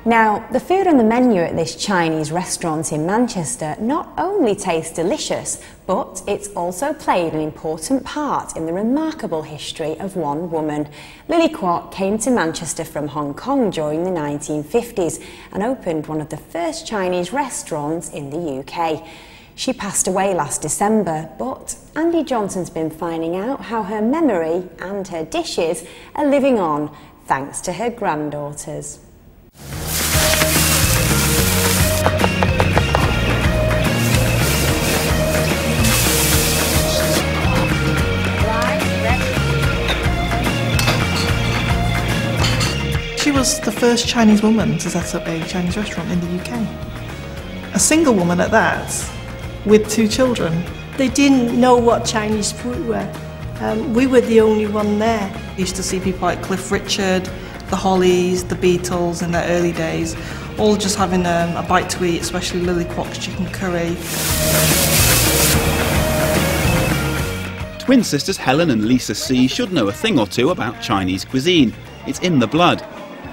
Now, the food on the menu at this Chinese restaurant in Manchester not only tastes delicious, but it's also played an important part in the remarkable history of one woman. Lily Kwok came to Manchester from Hong Kong during the 1950s and opened one of the first Chinese restaurants in the UK. She passed away last December, but Andy Johnson's been finding out how her memory and her dishes are living on, thanks to her granddaughters. She was the first Chinese woman to set up a Chinese restaurant in the UK. A single woman at that, with 2 children. They didn't know what Chinese food were. We were the only one there. I used to see people like Cliff Richard, the Hollies, the Beatles in their early days, all just having a bite to eat, especially Lily Kwok's chicken curry. Twin sisters Helen and Lisa C should know a thing or two about Chinese cuisine. It's in the blood.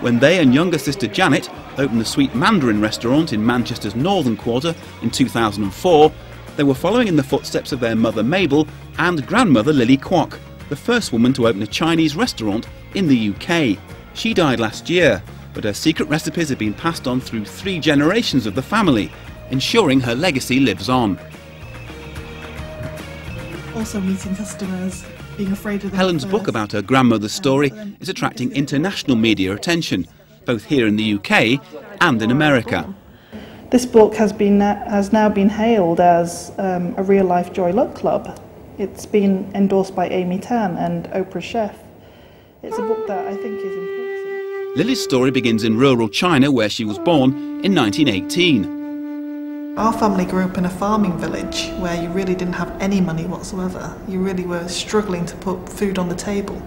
When they and younger sister Janet opened the sweet Mandarin restaurant in Manchester's northern quarter in 2004, they were following in the footsteps of their mother Mabel and grandmother Lily Kwok, the first woman to open a Chinese restaurant in the UK. She died last year, but her secret recipes have been passed on through 3 generations of the family, ensuring her legacy lives on. Also meeting customers, being afraid of them. Helen's book about her grandmother's story is attracting international media attention, both here in the UK and in America. This book has now been hailed as a real-life Joy Luck Club. It's been endorsed by Amy Tan and Oprah Chef. It's a book that I think is important. Lily's story begins in rural China, where she was born in 1918. Our family grew up in a farming village where you really didn't have any money whatsoever. You really were struggling to put food on the table.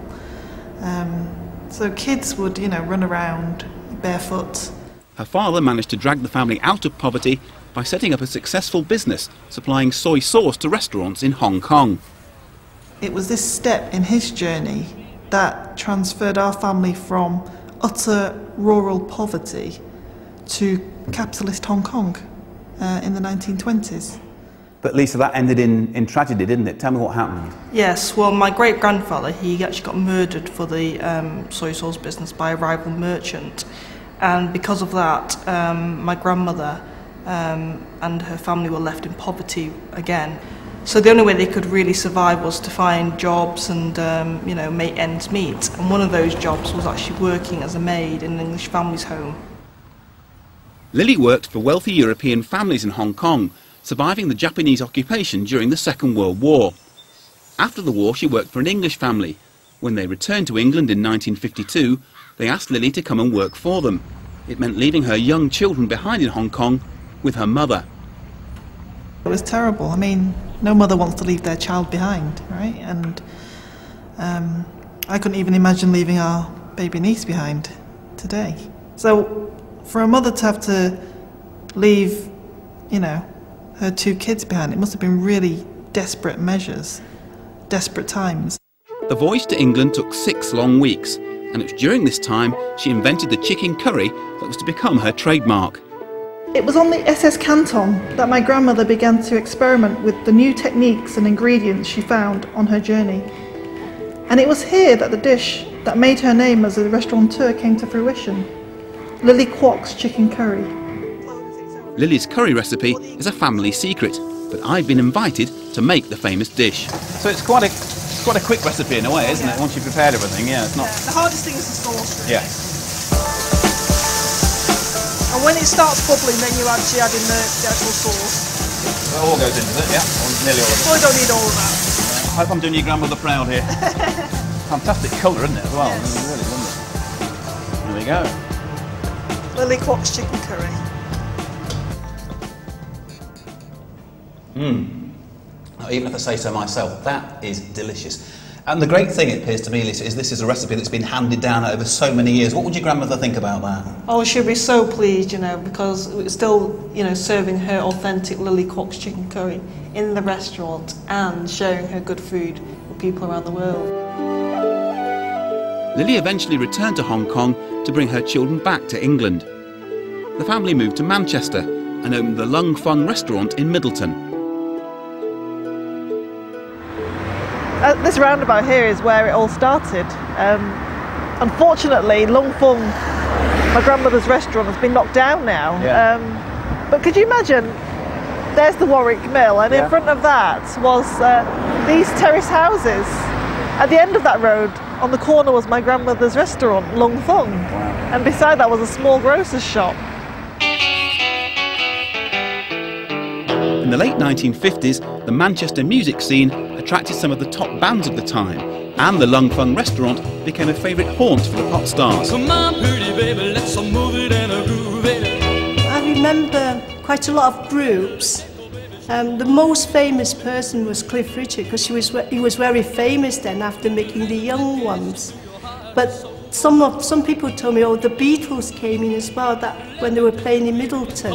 So kids would, run around barefoot. Her father managed to drag the family out of poverty by setting up a successful business supplying soy sauce to restaurants in Hong Kong. It was this step in his journey that transferred our family from utter rural poverty to capitalist Hong Kong in the 1920s. But Lisa, that ended in tragedy, didn't it? Tell me what happened. Yes, well, my great-grandfather, he actually got murdered for the soy sauce business by a rival merchant. And because of that, my grandmother and her family were left in poverty again. So the only way they could really survive was to find jobs and, make ends meet. And one of those jobs was actually working as a maid in an English family's home. Lily worked for wealthy European families in Hong Kong, surviving the Japanese occupation during the Second World War. After the war, she worked for an English family. When they returned to England in 1952, they asked Lily to come and work for them. It meant leaving her young children behind in Hong Kong with her mother. It was terrible. I mean, no mother wants to leave their child behind, right? And I couldn't even imagine leaving our baby niece behind today. So for a mother to have to leave, her 2 kids behind, it must have been really desperate measures, desperate times. The voyage to England took 6 long weeks, and it was during this time she invented the chicken curry that was to become her trademark. It was on the SS Canton that my grandmother began to experiment with the new techniques and ingredients she found on her journey. And it was here that the dish that made her name as a restaurateur came to fruition: Lily Kwok's chicken curry. Lily's curry recipe is a family secret, but I've been invited to make the famous dish. So it's quite a quick recipe in a way, isn't it? Once you've prepared everything, it's not. The hardest thing is the sauce. Really. Yeah. And when it starts bubbling, then you actually add in the actual sauce. It all goes into it, yeah. Nearly all of it. Well, you don't need all of that. I hope I'm doing your grandmother proud here. Fantastic colour, isn't it, as well? Yes. Really wonderful. There we go. Lily Kwok's chicken curry. Even if I say so myself, that is delicious. And the great thing, it appears to me, Lisa, is this is a recipe that's been handed down over so many years. What would your grandmother think about that? Oh, she'd be so pleased, because it's still, serving her authentic Lily Kwok's chicken curry in the restaurant and sharing her good food with people around the world. Lily eventually returned to Hong Kong to bring her children back to England. the family moved to Manchester and opened the Lung Fung restaurant in Middleton. This roundabout here is where it all started. Unfortunately, Lung Fung, my grandmother's restaurant, has been knocked down now. Yeah. But could you imagine, there's the Warwick Mill, and in front of that was these terrace houses. At the end of that road, on the corner, was my grandmother's restaurant, Lung Fung. Wow. And beside that was a small grocer's shop. In the late 1950s, the Manchester music scene attracted some of the top bands of the time, and the Lung Fung restaurant became a favourite haunt for the pop stars. Come on, pretty baby, let's move it and groove it. I remember quite a lot of groups. The most famous person was Cliff Richard, because he was very famous then after making the Young Ones. But some people told me, oh, the Beatles came in as well, that when they were playing in Middleton.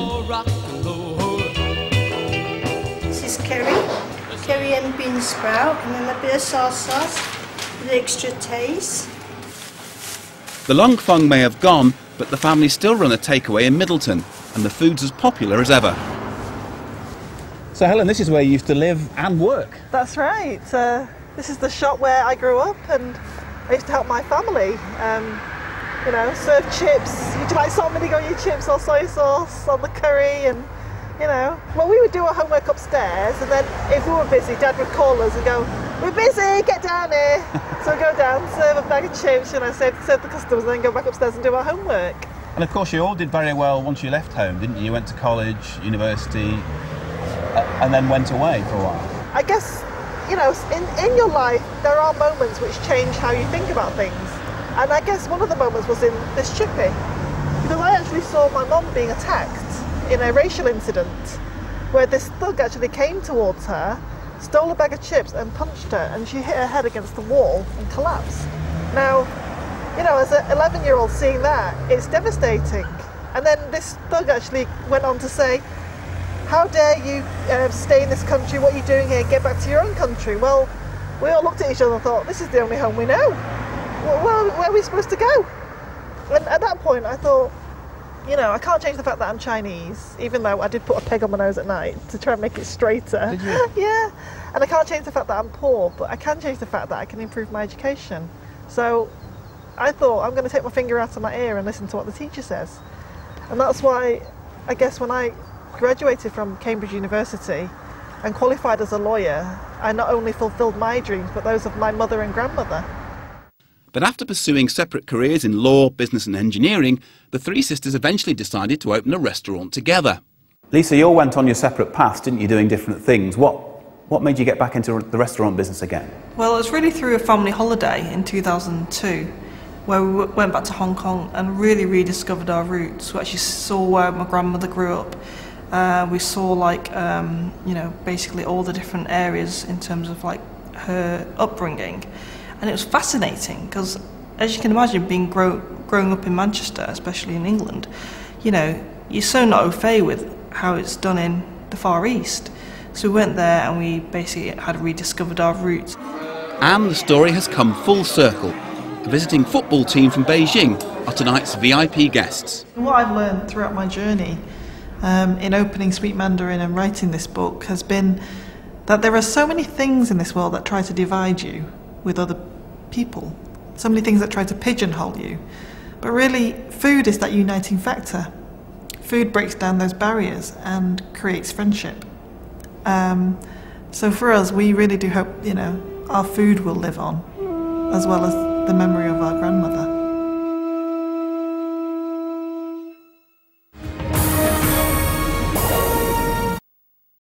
This is curry and bean sprout, and then a bit of soy sauce with extra taste. The Lung Fung may have gone, but the family still run a takeaway in Middleton, and the food's as popular as ever. So Helen, this is where you used to live and work. That's right. This is the shop where I grew up, and I used to help my family. You know, serve chips. Would you like salt and vinegar on your chips, or soy sauce on the curry? And you know, well, we would do our homework upstairs, and then if we were busy, Dad would call us and go, "We're busy, get down here." So we'd go down, serve a bag of chips, you know, serve the customers, and then go back upstairs and do our homework. And of course, you all did very well once you left home, didn't you? You went to college, university, and then went away for a while. I guess, you know, in your life, there are moments which change how you think about things. And I guess one of the moments was in this chippy. Because I actually saw my mum being attacked in a racial incident where this thug actually came towards her, stole a bag of chips and punched her, and she hit her head against the wall and collapsed. Now, you know, as an 11-year-old seeing that, it's devastating. And then this thug actually went on to say, "How dare you stay in this country? What are you doing here? Get back to your own country." Well, we all looked at each other and thought, this is the only home we know. Where are we supposed to go? And at that point, I thought, you know, I can't change the fact that I'm Chinese, even though I did put a peg on my nose at night to try and make it straighter. Did you? Yeah. And I can't change the fact that I'm poor, but I can change the fact that I can improve my education. So I thought, I'm going to take my finger out of my ear and listen to what the teacher says. And that's why, I guess, when I graduated from Cambridge University and qualified as a lawyer, I not only fulfilled my dreams, but those of my mother and grandmother. But after pursuing separate careers in law, business and engineering, the three sisters eventually decided to open a restaurant together. Lisa, you all went on your separate paths, didn't you, doing different things. What made you get back into the restaurant business again? Well, it was really through a family holiday in 2002, where we went back to Hong Kong and really rediscovered our roots. We actually saw where my grandmother grew up. We saw, like, you know, basically all the different areas in terms of, like, her upbringing. And it was fascinating because, as you can imagine, being growing up in Manchester, especially in England, you know, you're so not au fait with how it's done in the Far East. So we went there and we basically had rediscovered our roots. And the story has come full circle. A visiting football team from Beijing are tonight's VIP guests. What I've learned throughout my journey in opening Sweet Mandarin and writing this book has been that there are so many things in this world that try to divide you with other people. So many things that try to pigeonhole you. But really, food is that uniting factor. Food breaks down those barriers and creates friendship. So for us, we really do hope, you know, our food will live on, as well as the memory of our grandmother.